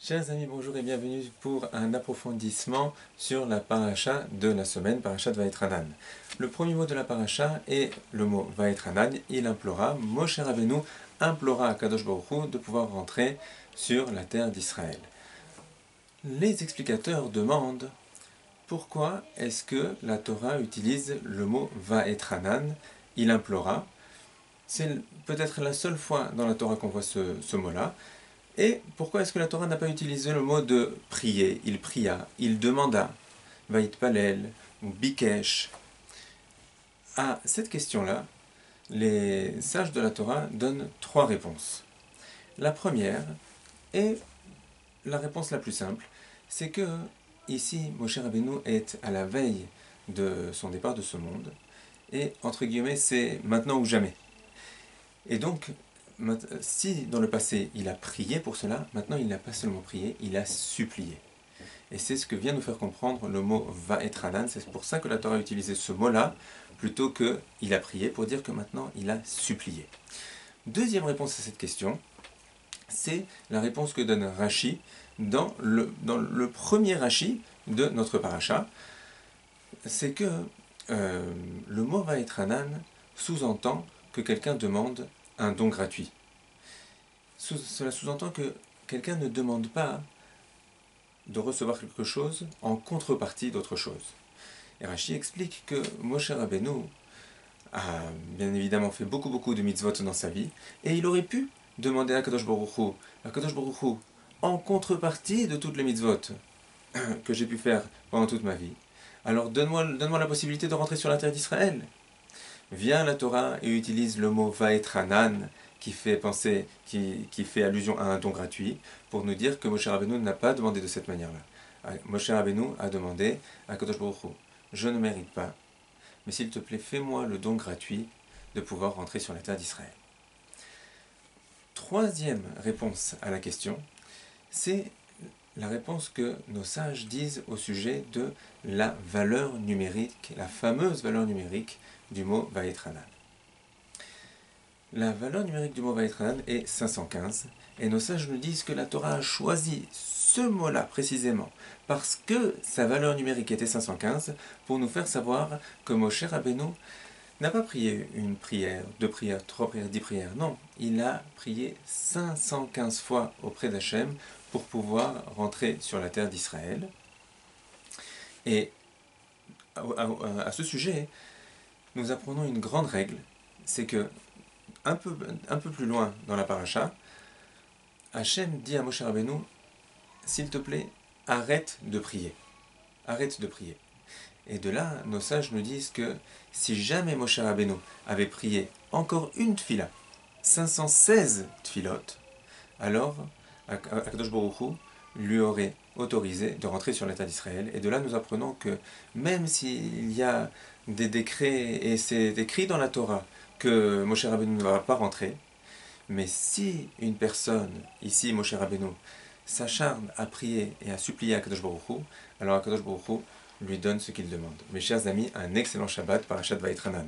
Chers amis, bonjour et bienvenue pour un approfondissement sur la paracha de la semaine, parachat Vaïtranan. Le premier mot de la paracha est le mot Vaïtranan. Il implora, Moshe Rabbeinu implora à Kadosh Baruch Hu de pouvoir rentrer sur la terre d'Israël. Les explicateurs demandent pourquoi est-ce que la Torah utilise le mot Vaïtranan, il implora. C'est peut-être la seule fois dans la Torah qu'on voit ce mot-là. Et pourquoi est-ce que la Torah n'a pas utilisé le mot de prier? Il pria, il demanda, Vaïtpalel ou Bikesh. À cette question-là, les sages de la Torah donnent trois réponses. La première est la réponse la plus simple, c'est que ici Moshe Rabbeinu est à la veille de son départ de ce monde, et entre guillemets c'est maintenant ou jamais. Et donc, si dans le passé il a prié pour cela, maintenant il n'a pas seulement prié, il a supplié. Et c'est ce que vient nous faire comprendre le mot Vaïtranan. C'est pour ça que la Torah a utilisé ce mot-là, plutôt que il a prié, pour dire que maintenant il a supplié. Deuxième réponse à cette question, c'est la réponse que donne Rashi dans le premier Rashi de notre paracha. C'est que le mot Vaïtranan sous-entend que quelqu'un demande un don gratuit. Cela sous-entend que quelqu'un ne demande pas de recevoir quelque chose en contrepartie d'autre chose. Et Rashi explique que Moshe Rabbeinu a bien évidemment fait beaucoup de mitzvot dans sa vie, et il aurait pu demander à Kadosh Baruch Hu, en contrepartie de toutes les mitzvot que j'ai pu faire pendant toute ma vie, alors donne-moi la possibilité de rentrer sur la terre d'Israël. Vient la Torah et utilise le mot Vaïtranan, qui fait allusion à un don gratuit, pour nous dire que Moshe Rabbeinu n'a pas demandé de cette manière-là. Moshe Rabbeinu a demandé à Kadosh Baruch Hu, je ne mérite pas, mais s'il te plaît, fais-moi le don gratuit de pouvoir rentrer sur la terre d'Israël. Troisième réponse à la question, c'est la réponse que nos sages disent au sujet de la valeur numérique, la fameuse valeur numérique du mot Vaïtranan. La valeur numérique du mot Vaïtranan est 515, et nos sages nous disent que la Torah a choisi ce mot-là précisément parce que sa valeur numérique était 515 pour nous faire savoir que Moshe Rabbeinu n'a pas prié une prière, deux prières, trois prières, 10 prières. Non, il a prié 515 fois auprès d'Hachem pour pouvoir rentrer sur la terre d'Israël. Et à ce sujet, nous apprenons une grande règle, c'est que un peu plus loin dans la paracha, Hachem dit à Moshe Rabbeinu, s'il te plaît, arrête de prier. Arrête de prier. Et de là, nos sages nous disent que si jamais Moshe Rabbeinu avait prié encore une tfila, 516 tfilot, alors Akadosh Baruch Hu lui aurait autorisé de rentrer sur l'État d'Israël. Et de là, nous apprenons que même s'il y a des décrets, et c'est écrit dans la Torah, que Moshe Rabbeinu ne va pas rentrer, mais si une personne, ici Moshe Rabbeinu, s'acharne à prier et à supplier à Akadosh Baruch Hu, alors Akadosh Baruch Hu lui donne ce qu'il demande. Mes chers amis, un excellent Shabbat, parachat Vaïtranan.